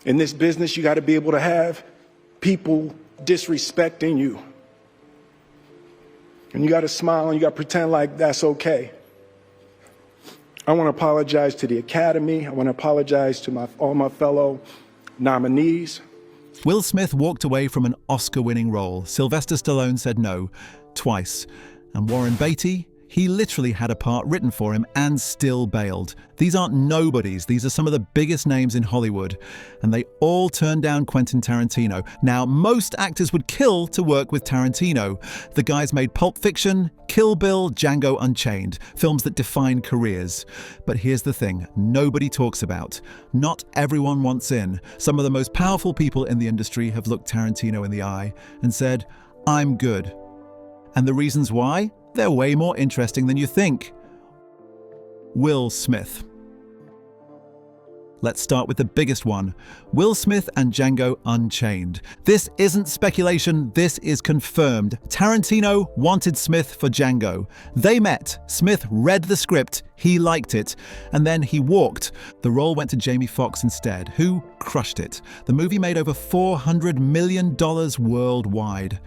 In this business, you got to be able to have people disrespecting you. And you got to smile and you got to pretend like that's okay. I want to apologize to the Academy. I want to apologize to all my fellow nominees. Will Smith walked away from an Oscar-winning role. Sylvester Stallone said no, twice. And Warren Beatty, he literally had a part written for him and still bailed. These aren't nobodies, these are some of the biggest names in Hollywood. And they all turned down Quentin Tarantino. Now, most actors would kill to work with Tarantino. The guys made Pulp Fiction, Kill Bill, Django Unchained, films that define careers. But here's the thing, nobody talks about. Not everyone wants in. Some of the most powerful people in the industry have looked Tarantino in the eye and said, "I'm good." And the reasons why? They're way more interesting than you think. Will Smith. Let's start with the biggest one. Will Smith and Django Unchained. This isn't speculation, this is confirmed. Tarantino wanted Smith for Django. They met, Smith read the script, he liked it, and then he walked. The role went to Jamie Foxx instead, who crushed it. The movie made over $400 million worldwide.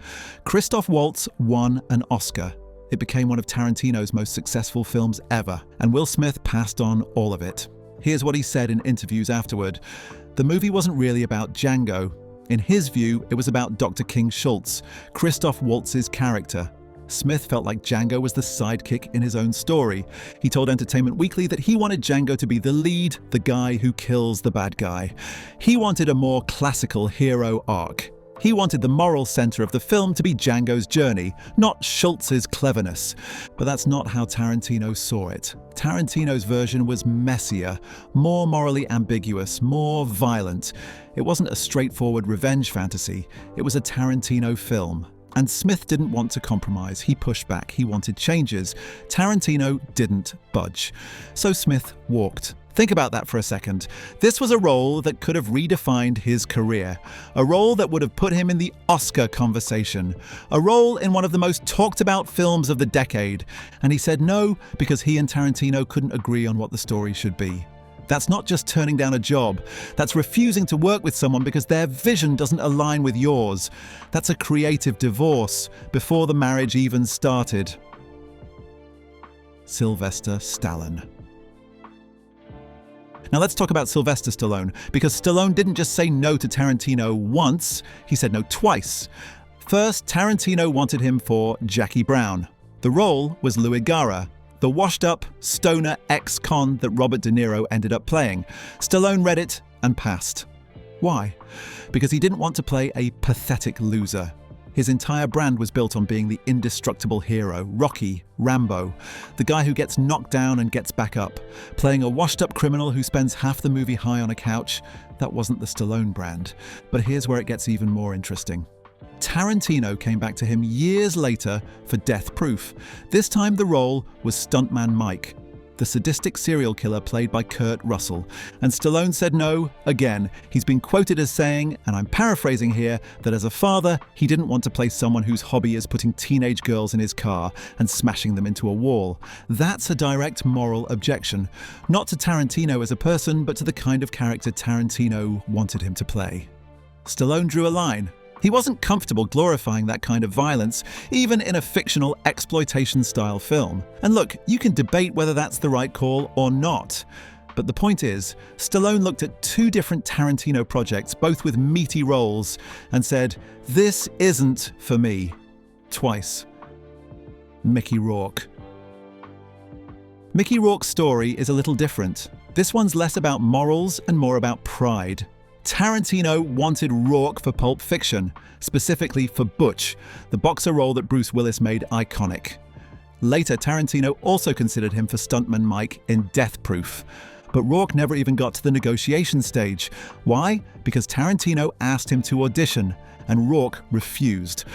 Christoph Waltz won an Oscar. It became one of Tarantino's most successful films ever, and Will Smith passed on all of it. Here's what he said in interviews afterward. The movie wasn't really about Django. In his view, it was about Dr. King Schultz, Christoph Waltz's character. Smith felt like Django was the sidekick in his own story. He told Entertainment Weekly that he wanted Django to be the lead, the guy who kills the bad guy. He wanted a more classical hero arc. He wanted the moral center of the film to be Django's journey, not Schultz's cleverness. But that's not how Tarantino saw it. Tarantino's version was messier, more morally ambiguous, more violent. It wasn't a straightforward revenge fantasy. It was a Tarantino film. And Smith didn't want to compromise. He pushed back. He wanted changes. Tarantino didn't budge. So Smith walked. Think about that for a second. This was a role that could have redefined his career. A role that would have put him in the Oscar conversation. A role in one of the most talked about films of the decade. And he said no because he and Tarantino couldn't agree on what the story should be. That's not just turning down a job. That's refusing to work with someone because their vision doesn't align with yours. That's a creative divorce before the marriage even started. Sylvester Stallone. Now let's talk about Sylvester Stallone, because Stallone didn't just say no to Tarantino once, he said no twice. First, Tarantino wanted him for Jackie Brown. The role was Louis Gara, the washed-up, stoner ex-con that Robert De Niro ended up playing. Stallone read it and passed. Why? Because he didn't want to play a pathetic loser. His entire brand was built on being the indestructible hero, Rocky, Rambo, the guy who gets knocked down and gets back up. Playing a washed-up criminal who spends half the movie high on a couch, that wasn't the Stallone brand. But here's where it gets even more interesting. Tarantino came back to him years later for Death Proof. This time the role was Stuntman Mike, the sadistic serial killer played by Kurt Russell. And Stallone said no again. He's been quoted as saying, and I'm paraphrasing here, that as a father, he didn't want to play someone whose hobby is putting teenage girls in his car and smashing them into a wall. That's a direct moral objection. Not to Tarantino as a person, but to the kind of character Tarantino wanted him to play. Stallone drew a line. He wasn't comfortable glorifying that kind of violence, even in a fictional exploitation-style film. And look, you can debate whether that's the right call or not. But the point is, Stallone looked at two different Tarantino projects, both with meaty roles, and said, "This isn't for me." Twice. Mickey Rourke. Mickey Rourke's story is a little different. This one's less about morals and more about pride. Tarantino wanted Rourke for Pulp Fiction, specifically for Butch, the boxer role that Bruce Willis made iconic. Later, Tarantino also considered him for Stuntman Mike in Death Proof. But Rourke never even got to the negotiation stage. Why? Because Tarantino asked him to audition, and Rourke refused.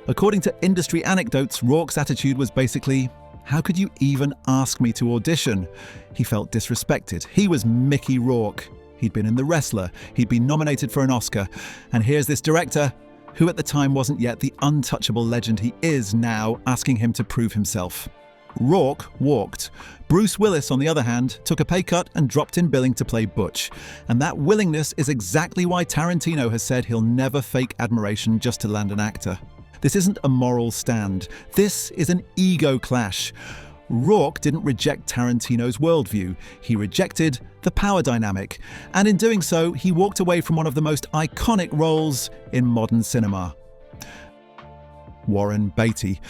According to industry anecdotes, Rourke's attitude was basically, "How could you even ask me to audition?" He felt disrespected. He was Mickey Rourke. He'd been in The Wrestler, he'd been nominated for an Oscar, and here's this director, who at the time wasn't yet the untouchable legend he is now, asking him to prove himself. Rourke walked. Bruce Willis, on the other hand, took a pay cut and dropped in billing to play Butch. And that willingness is exactly why Tarantino has said he'll never fake admiration just to land an actor. This isn't a moral stand. This is an ego clash. Rourke didn't reject Tarantino's worldview. He rejected the power dynamic. And in doing so, he walked away from one of the most iconic roles in modern cinema. Warren Beatty.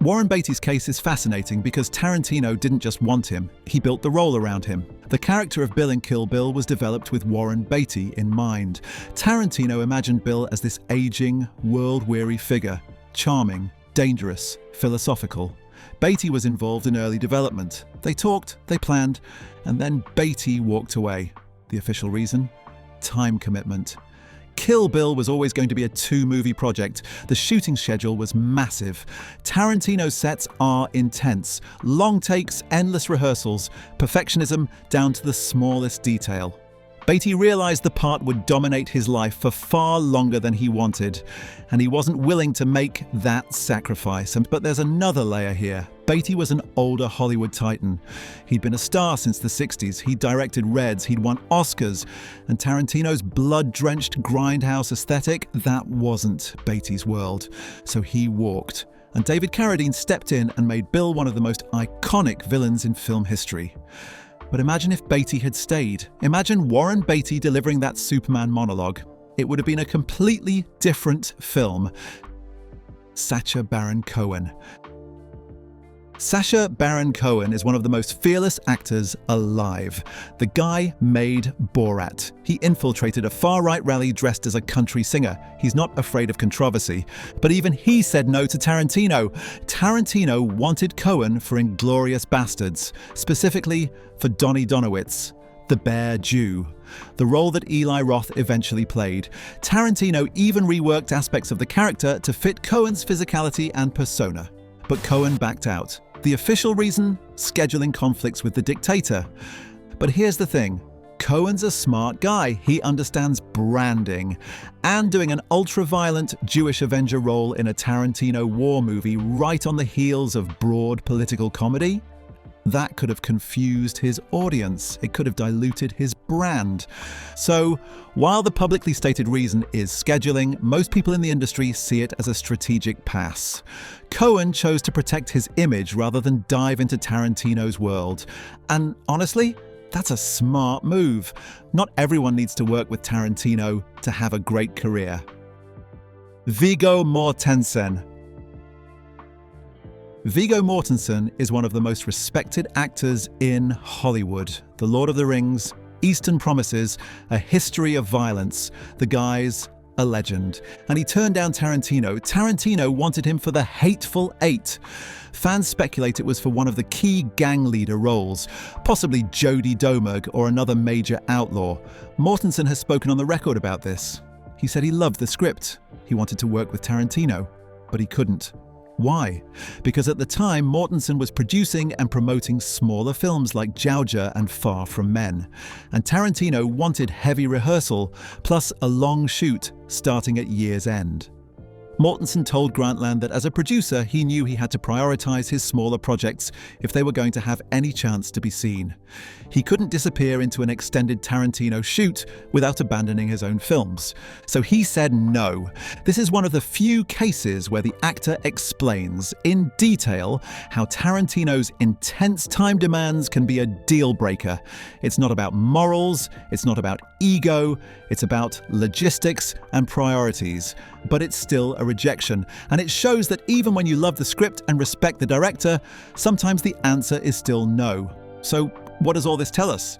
Warren Beatty's case is fascinating because Tarantino didn't just want him, he built the role around him. The character of Bill in Kill Bill was developed with Warren Beatty in mind. Tarantino imagined Bill as this aging, world-weary figure, charming, dangerous, philosophical. Beatty was involved in early development. They talked, they planned, and then Beatty walked away. The official reason? Time commitment. Kill Bill was always going to be a 2-movie project. The shooting schedule was massive. Tarantino's sets are intense. Long takes, endless rehearsals, perfectionism down to the smallest detail. Beatty realized the part would dominate his life for far longer than he wanted, and he wasn't willing to make that sacrifice. But there's another layer here. Beatty was an older Hollywood titan. He'd been a star since the 60s, he'd directed Reds, he'd won Oscars, and Tarantino's blood-drenched grindhouse aesthetic, that wasn't Beatty's world. So he walked. And David Carradine stepped in and made Bill one of the most iconic villains in film history. But imagine if Beatty had stayed. Imagine Warren Beatty delivering that Superman monologue. It would have been a completely different film. Sacha Baron Cohen. Sacha Baron Cohen is one of the most fearless actors alive. The guy made Borat. He infiltrated a far-right rally dressed as a country singer. He's not afraid of controversy. But even he said no to Tarantino. Tarantino wanted Cohen for Inglourious Bastards, specifically for Donnie Donowitz, the Bear Jew, the role that Eli Roth eventually played. Tarantino even reworked aspects of the character to fit Cohen's physicality and persona. But Cohen backed out. The official reason? Scheduling conflicts with the dictator. But here's the thing. Cohen's a smart guy. He understands branding. And doing an ultra-violent Jewish Avenger role in a Tarantino war movie right on the heels of broad political comedy? That could have confused his audience. It could have diluted his brand. So, while the publicly stated reason is scheduling, most people in the industry see it as a strategic pass. Cohen chose to protect his image rather than dive into Tarantino's world. And honestly, that's a smart move. Not everyone needs to work with Tarantino to have a great career. Viggo Mortensen. Viggo Mortensen is one of the most respected actors in Hollywood. The Lord of the Rings, Eastern Promises, A History of Violence. The guy's a legend. And he turned down Tarantino. Tarantino wanted him for The Hateful Eight. Fans speculate it was for one of the key gang leader roles, possibly Jodie Domergue or another major outlaw. Mortensen has spoken on the record about this. He said he loved the script. He wanted to work with Tarantino, but he couldn't. Why? Because at the time, Mortensen was producing and promoting smaller films like Jouja and Far From Men. And Tarantino wanted heavy rehearsal, plus a long shoot starting at year's end. Mortensen told Grantland that as a producer, he knew he had to prioritize his smaller projects if they were going to have any chance to be seen. He couldn't disappear into an extended Tarantino shoot without abandoning his own films. So he said no. This is one of the few cases where the actor explains in detail how Tarantino's intense time demands can be a deal breaker. It's not about morals, it's not about ego, it's about logistics and priorities. But it's still a rejection, and it shows that even when you love the script and respect the director, sometimes the answer is still no. So what does all this tell us?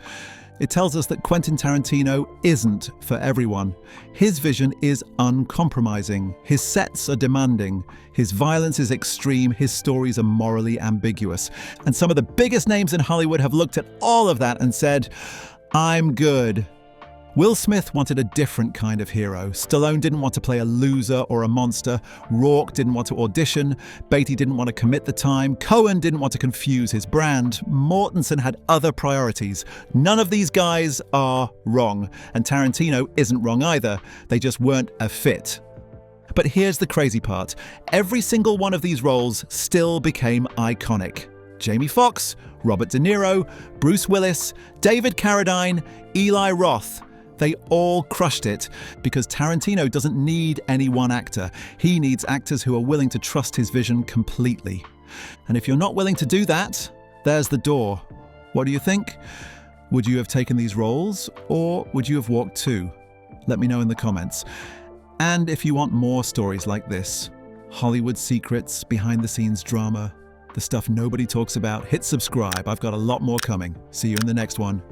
It tells us that Quentin Tarantino isn't for everyone. His vision is uncompromising, his sets are demanding, his violence is extreme, his stories are morally ambiguous. And some of the biggest names in Hollywood have looked at all of that and said, "I'm good." Will Smith wanted a different kind of hero. Stallone didn't want to play a loser or a monster. Rourke didn't want to audition. Beatty didn't want to commit the time. Cohen didn't want to confuse his brand. Mortensen had other priorities. None of these guys are wrong. And Tarantino isn't wrong either. They just weren't a fit. But here's the crazy part. Every single one of these roles still became iconic. Jamie Foxx, Robert De Niro, Bruce Willis, David Carradine, Eli Roth. They all crushed it because Tarantino doesn't need any one actor. He needs actors who are willing to trust his vision completely. And if you're not willing to do that, there's the door. What do you think? Would you have taken these roles, or would you have walked too? Let me know in the comments. And if you want more stories like this, Hollywood secrets, behind-the-scenes drama, the stuff nobody talks about, hit subscribe. I've got a lot more coming. See you in the next one.